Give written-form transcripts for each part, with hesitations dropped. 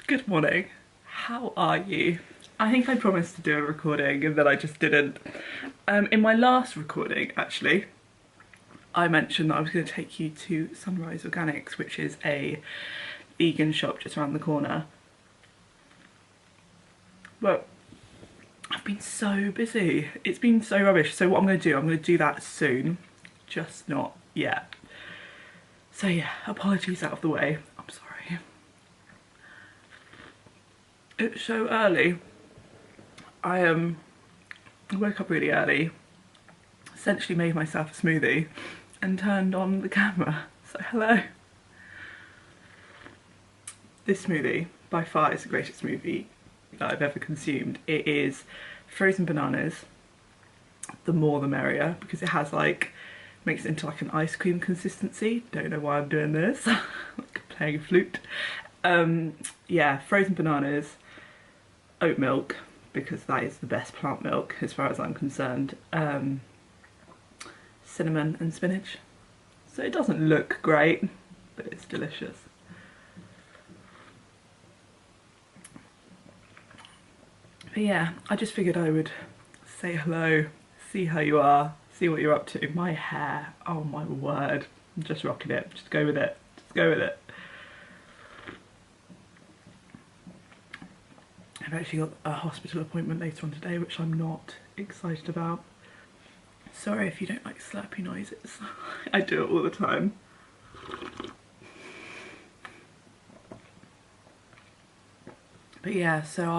Good morning. How are you? I think I promised to do a recording and then I just didn't. In my last recording, actually, I mentioned that I was going to take you to Sunrise Organics, which is a vegan shop just around the corner. But I've been so busy. It's been so rubbish. So what I'm going to do, I'm going to do that soon, just not yet. So yeah, apologies out of the way. I'm sorry. It's so early. I woke up really early, essentially made myself a smoothie and turned on the camera. So hello. This smoothie by far is the greatest smoothie that I've ever consumed. It is frozen bananas, the more the merrier, because it has like, makes it into like an ice cream consistency. Don't know why I'm doing this, like playing a flute. Yeah, frozen bananas, oat milk, because that is the best plant milk as far as I'm concerned, cinnamon and spinach. So it doesn't look great, but it's delicious. But yeah, I just figured I would say hello, see how you are, see what you're up to. My hair, oh my word, I'm just rocking it, just go with it, just go with it. I've actually got a hospital appointment later on today, which I'm not excited about. Sorry if you don't like slurpy noises. I do it all the time. But yeah, so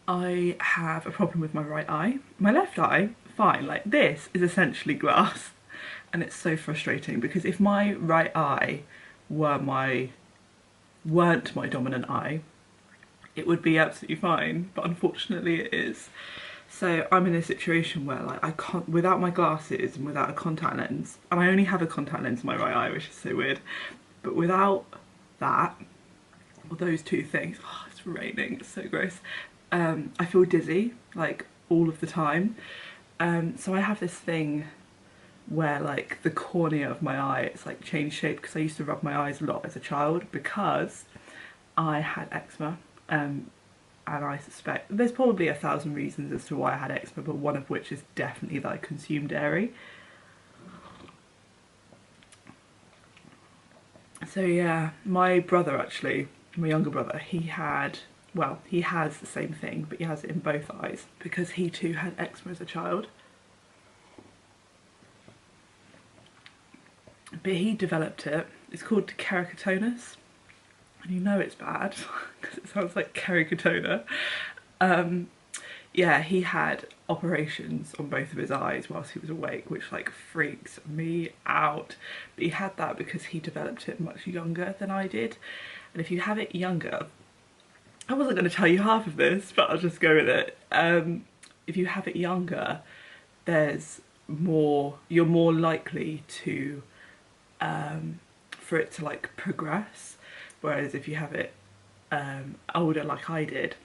I have a problem with my right eye. My left eye, fine. Like, this is essentially glass, and it's so frustrating because if my right eye weren't my dominant eye, it would be absolutely fine, but unfortunately it is. So I'm in a situation where, like, I can't, without my glasses and without a contact lens, and I only have a contact lens in my right eye, which is so weird, but without that, or those two things, oh, it's raining, it's so gross, I feel dizzy, like, all of the time. So I have this thing where, like, the cornea of my eye, it's like changed shape, because I used to rub my eyes a lot as a child because I had eczema. And I suspect there's probably 1,000 reasons as to why I had eczema, but one of which is definitely that I consumed dairy. So yeah, my brother actually, my younger brother, he had, well, he has the same thing, but he has it in both eyes because he too had eczema as a child. But he developed it. It's called keratoconus. And you know it's bad because it sounds like keratoconus. Yeah, he had operations on both of his eyes whilst he was awake, which like freaks me out. But he had that because he developed it much younger than I did. And if you have it younger, I wasn't going to tell you half of this, but I'll just go with it. If you have it younger, there's more, you're more likely to, for it to like progress. Whereas if you have it older like I did,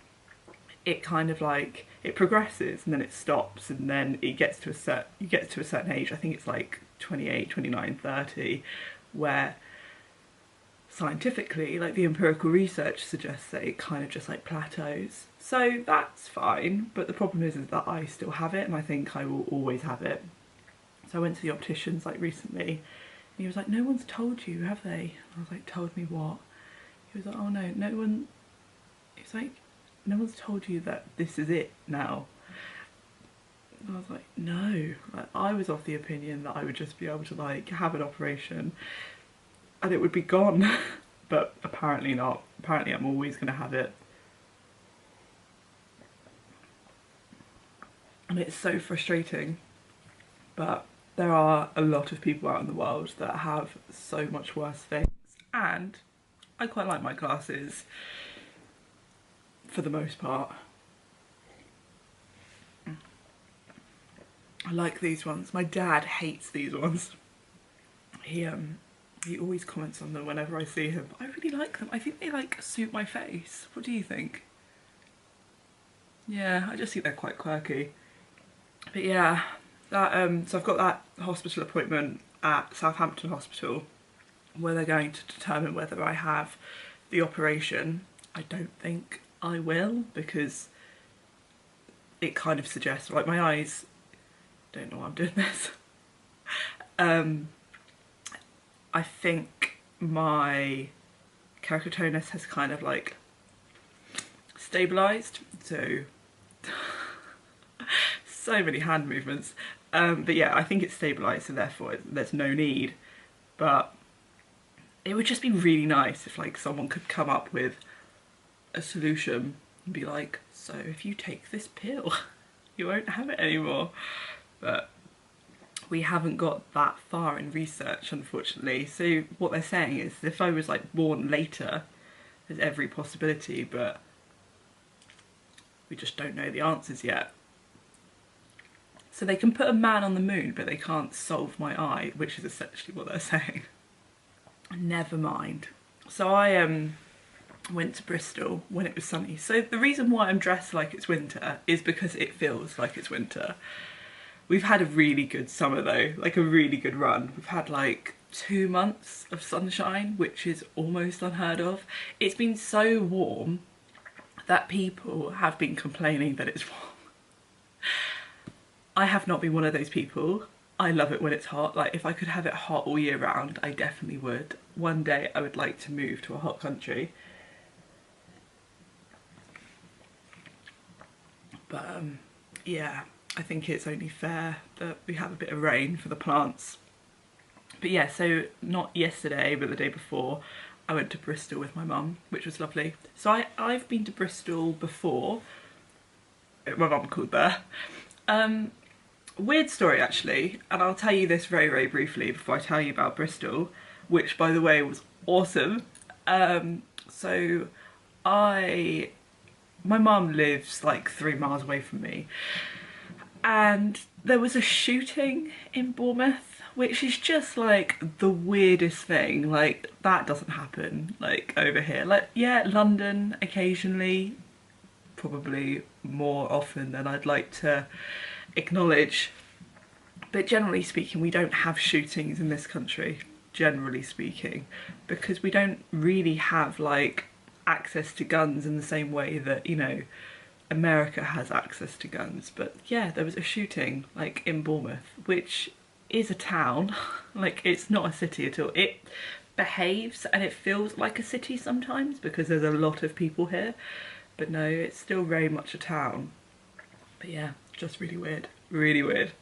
it kind of like, it progresses and then it stops and then it gets to a certain age, I think it's like 28, 29, 30, where scientifically, like the empirical research suggests that it kind of just like plateaus. So that's fine, but the problem is that I still have it and I think I will always have it. So I went to the opticians like recently and he was like, no one's told you, have they? I was like, told me what? He was like, oh no, no one, it's like, no one's told you that this is it now. And I was like, no. Like, I was of the opinion that I would just be able to like have an operation and it would be gone. But apparently not. Apparently I'm always going to have it. And it's so frustrating. But there are a lot of people out in the world that have so much worse things. And I quite like my glasses for the most part. I like these ones. My dad hates these ones. He always comments on them whenever I see him. I really like them. I think they like suit my face. What do you think? Yeah, I just think they're quite quirky. But yeah, that so I've got that hospital appointment at Southampton Hospital where they're going to determine whether I have the operation, I don't think I will, because it kind of suggests, like, my eyes, don't know why I'm doing this. I think my keratoconus has kind of like stabilised, so many hand movements, but yeah, I think it's stabilised, so therefore there's no need. But it would just be really nice if like someone could come up with a solution and be like, so if you take this pill you won't have it anymore. But we haven't got that far in research, unfortunately. So what they're saying is if I was like born later, there's every possibility, but we just don't know the answers yet. So they can put a man on the moon, but they can't solve my eye, which is essentially what they're saying. Never mind. So I went to Bristol when it was sunny. So the reason why I'm dressed like it's winter is because it feels like it's winter. We've had a really good summer though, like a really good run. We've had like 2 months of sunshine, which is almost unheard of. It's been so warm that people have been complaining that it's warm. I have not been one of those people. I love it when it's hot. Like if I could have it hot all year round, I definitely would. One day I would like to move to a hot country. But yeah, I think it's only fair that we have a bit of rain for the plants. But yeah, so not yesterday, but the day before, I went to Bristol with my mum, which was lovely. So I've been to Bristol before. My mum called there. Weird story actually, and I'll tell you this very, very briefly before I tell you about Bristol, which by the way was awesome. So my mum lives like 3 miles away from me, and there was a shooting in Bournemouth, which is just like the weirdest thing. Like that doesn't happen like over here. Like yeah, London occasionally, probably more often than I'd like to acknowledge, but generally speaking we don't have shootings in this country, generally speaking, because we don't really have like access to guns in the same way that, you know, America has access to guns. But yeah, there was a shooting like in Bournemouth, which is a town. Like it's not a city at all. It behaves and it feels like a city sometimes because there's a lot of people here, but no, it's still very much a town. But yeah, just really weird, really weird.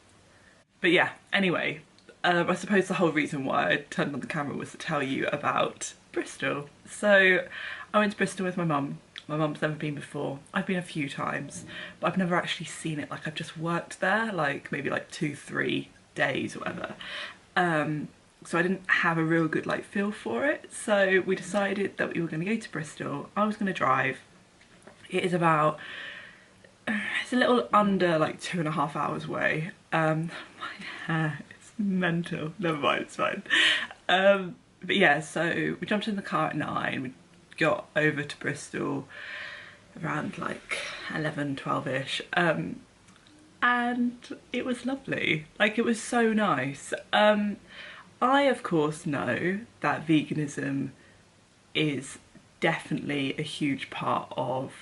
But yeah, anyway, I suppose the whole reason why I turned on the camera was to tell you about Bristol. So I went to Bristol with my mum. My mum's never been before. I've been a few times, but I've never actually seen it. Like I've just worked there, like maybe like 2-3 days or whatever. So I didn't have a real good like feel for it. So we decided that we were going to go to Bristol. I was going to drive. It is about, it's a little under like 2.5 hours away. My hair, it's mental. Never mind, it's fine. But yeah, so we jumped in the car at 9. We got over to Bristol around like 11, 12ish. And it was lovely. Like it was so nice. I of course know that veganism is definitely a huge part of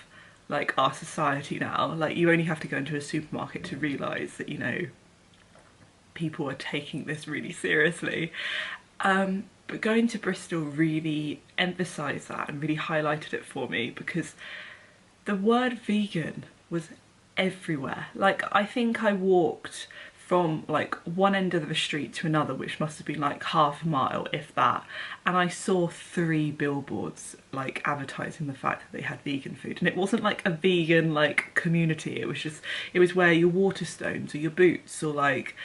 like our society now. Like you only have to go into a supermarket to realise that, you know, people are taking this really seriously. But going to Bristol really emphasised that and really highlighted it for me, because the word vegan was everywhere. Like I think I walked from like one end of the street to another, which must have been like half a mile, if that, and I saw 3 billboards like advertising the fact that they had vegan food. And it wasn't like a vegan like community, it was just, it was where your Waterstones or your Boots or like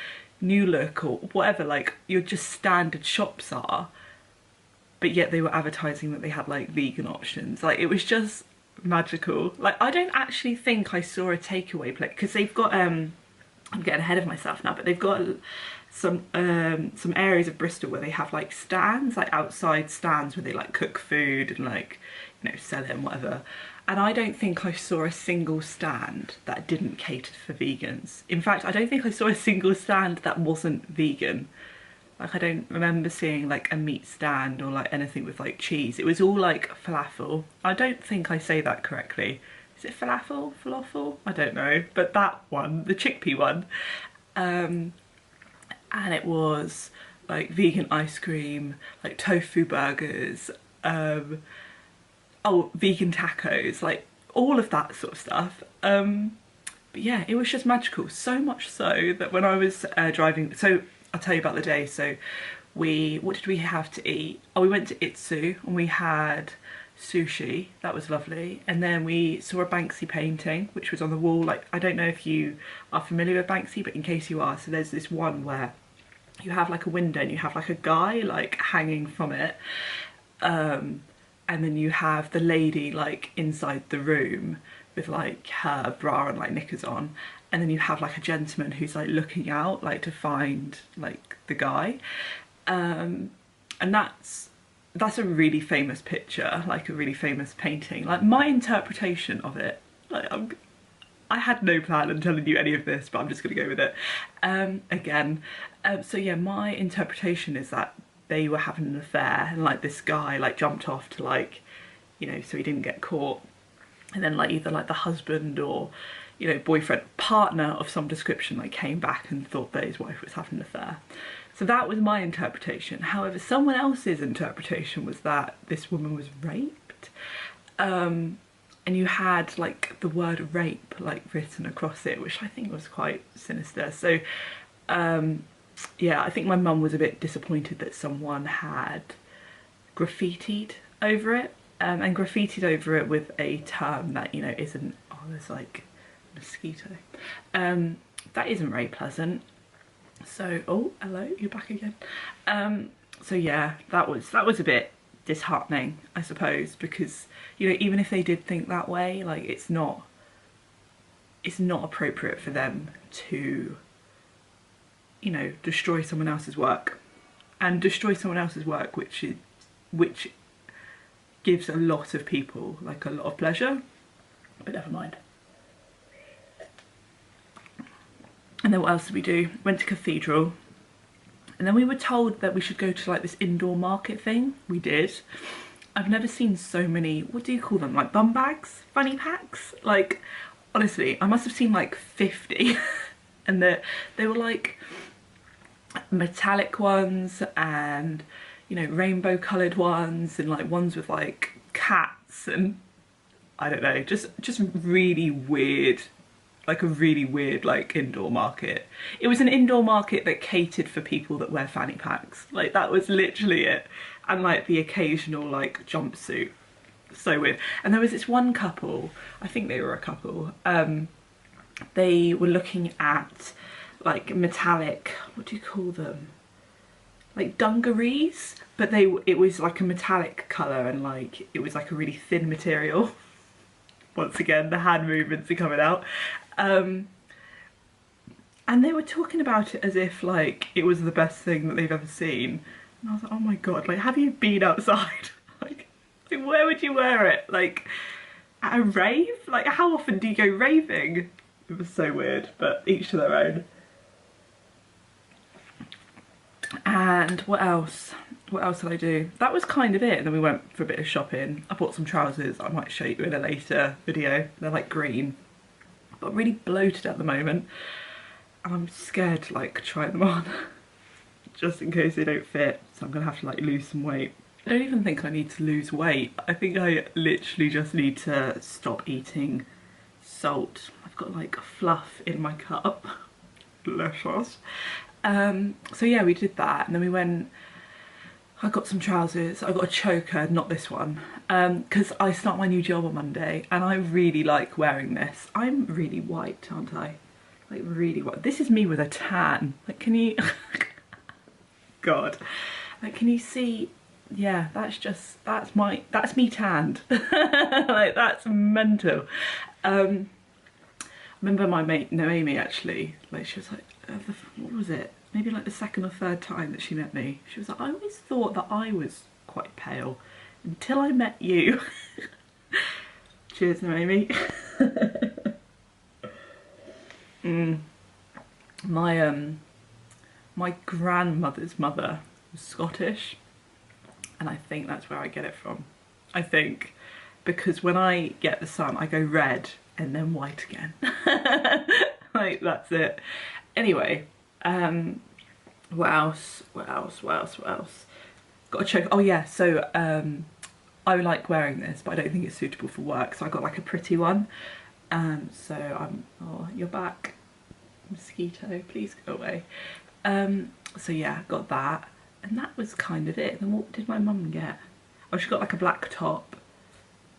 New Look or whatever, like your just standard shops are, but yet they were advertising that they had like vegan options. Like it was just magical. Like I don't actually think I saw a takeaway place, because they've got I'm getting ahead of myself now, but they've got some areas of Bristol where they have like stands, like outside stands where they like cook food and like, you know, sell it and whatever. And I don't think I saw a single stand that didn't cater for vegans. In fact, I don't think I saw a single stand that wasn't vegan. Like I don't remember seeing like a meat stand or like anything with like cheese. It was all like falafel. I don't think I say that correctly. Is it falafel? Falafel? I don't know. But that one, the chickpea one. And it was like vegan ice cream, like tofu burgers, vegan tacos, like all of that sort of stuff. But yeah, it was just magical. So much so that when I was driving, so I'll tell you about the day. So what did we have to eat? Oh, we went to Itsu and we had sushi. That was lovely. And then we saw a Banksy painting, which was on the wall. Like, I don't know if you are familiar with Banksy, but in case you are, so there's this one where you have like a window and you have like a guy like hanging from it. And then you have the lady like inside the room with like her bra and like knickers on, and then you have like a gentleman who's like looking out like to find like the guy, and that's a really famous picture, like a really famous painting. Like my interpretation of it, like I had no plan on telling you any of this, but I'm just gonna go with it again. So yeah, my interpretation is that they were having an affair and like this guy like jumped off to like, you know, so he didn't get caught, and then like either like the husband or, you know, boyfriend, partner of some description like came back and thought that his wife was having an affair. So that was my interpretation. However, someone else's interpretation was that this woman was raped, and you had like the word rape like written across it, which I think was quite sinister. So yeah, I think my mum was a bit disappointed that someone had graffitied over it, and graffitied over it with a term that, you know, isn't, oh, there's like a mosquito. That isn't very pleasant. So, oh, hello, you're back again. So yeah, that was a bit disheartening, I suppose, because, you know, even if they did think that way, like it's not appropriate for them to, you know, destroy someone else's work, and destroy someone else's work which gives a lot of people like a lot of pleasure. But never mind. And then what else did we do? Went to cathedral, and then we were told that we should go to like this indoor market thing. We did. I've never seen so many, what do you call them, like bum bags, fanny packs? Like honestly, I must have seen like 50 and they were like metallic ones and, you know, rainbow coloured ones, and like ones with like cats, and I don't know, just really weird, like a really weird like indoor market. It was an indoor market that catered for people that wear fanny packs, like that was literally it, and like the occasional like jumpsuit. So weird. And there was this one couple, I think they were a couple, they were looking at like metallic, what do you call them, like dungarees, but it was like a metallic colour, and like it was like a really thin material. Once again, the hand movements are coming out. And they were talking about it as if like it was the best thing that they've ever seen, and I was like, oh my god, like have you been outside? like where would you wear it? Like at a rave? Like how often do you go raving? It was so weird, but each to their own. And what else did I do? That was kind of it. And then we went for a bit of shopping. I bought some trousers I might show you in a later video. They're like green, but really bloated at the moment, and I'm scared to like try them on just in case they don't fit, so I'm gonna have to like lose some weight. I don't even think I need to lose weight. I think I literally just need to stop eating salt. I've got like fluff in my cup. Delicious. So yeah, we did that, and then we went, I got some trousers, I got a choker, not this one, because I start my new job on Monday and I really like wearing this. I'm really white, aren't I? Like really white. This is me with a tan. Like can you, God, like can you see? Yeah, that's me tanned. Like that's mental. I remember my mate Noemi actually, like she was like, what was it? Maybe like the second or third time that she met me, she was like, I always thought that I was quite pale until I met you. Cheers, Noemi. My my grandmother's mother was Scottish, and I think that's where I get it from. I think, because when I get the sun I go red and then white again. Like, that's it. Anyway, what else? Got a choke. Oh yeah, so I like wearing this, but I don't think it's suitable for work, so I got like a pretty one. So oh, you're back, mosquito, please go away. So yeah, got that, and that was kind of it. Then what did my mum get? Oh, she got like a black top,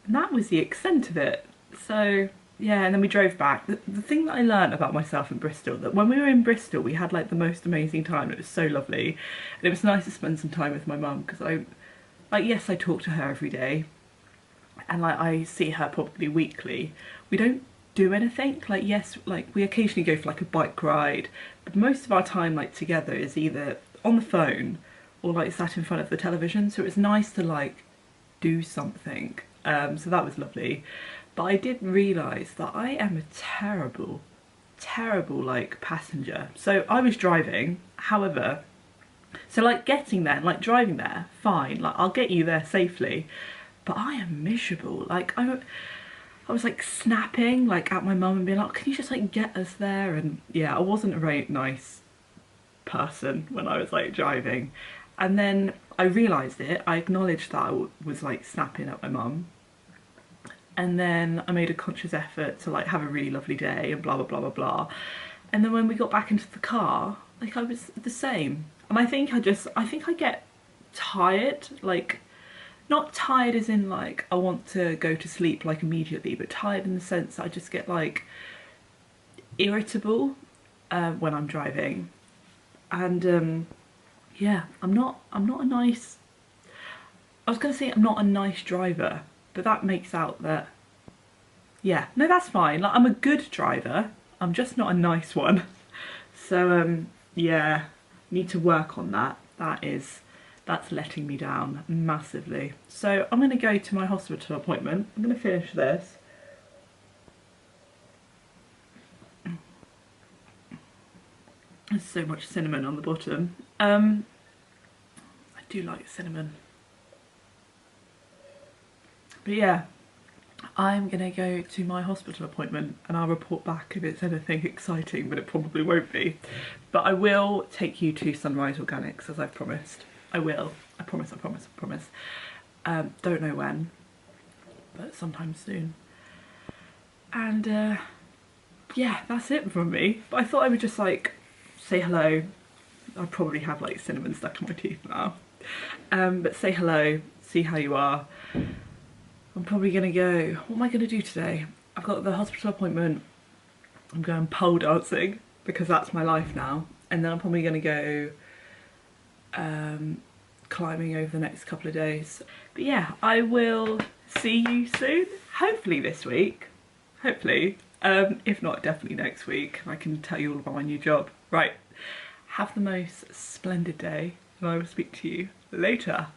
and that was the extent of it. So yeah, and then we drove back. The thing that I learned about myself in Bristol, that when we were in Bristol we had like the most amazing time. It was so lovely, and it was nice to spend some time with my mum, because yes, I talk to her every day, and like I see her probably weekly. We don't do anything, like yes, like we occasionally go for like a bike ride, but most of our time like together is either on the phone or like sat in front of the television. So it's nice to like do something. So that was lovely. But I did realise that I am a terrible like passenger. So I was driving, however, so like getting there, like driving there, fine, like I'll get you there safely, but I am miserable. Like I was like snapping like at my mum and being like, can you just like get us there? And yeah, I wasn't a very nice person when I was like driving. And then I realised it, I acknowledged that I was like snapping at my mum, and then I made a conscious effort to like have a really lovely day and blah blah blah blah blah. And then when we got back into the car, like I was the same. And I think I get tired, like not tired as in like I want to go to sleep like immediately, but tired in the sense that I just get like irritable when I'm driving. And yeah, I'm not a nice, I was gonna say I'm not a nice driver, but that makes out that, yeah, no, that's fine. Like, I'm a good driver, I'm just not a nice one. So yeah, need to work on that. That's letting me down massively. So I'm gonna go to my hospital appointment. I'm gonna finish this. There's so much cinnamon on the bottom. I do like cinnamon. But yeah, I'm gonna go to my hospital appointment and I'll report back if it's anything exciting, but it probably won't be. But I will take you to Sunrise Organics, as I've promised. I will. I promise. Don't know when, but sometime soon. And yeah, that's it from me. But I thought I would just like say hello. I probably have like cinnamon stuck in my teeth now. But say hello, see how you are. I'm probably gonna go, what am I gonna do today? I've got the hospital appointment. I'm going pole dancing because that's my life now. And then I'm probably gonna go climbing over the next couple of days. But yeah, I will see you soon. Hopefully this week. Hopefully. If not, definitely next week. I can tell you all about my new job. Right. Have the most splendid day, and I will speak to you later.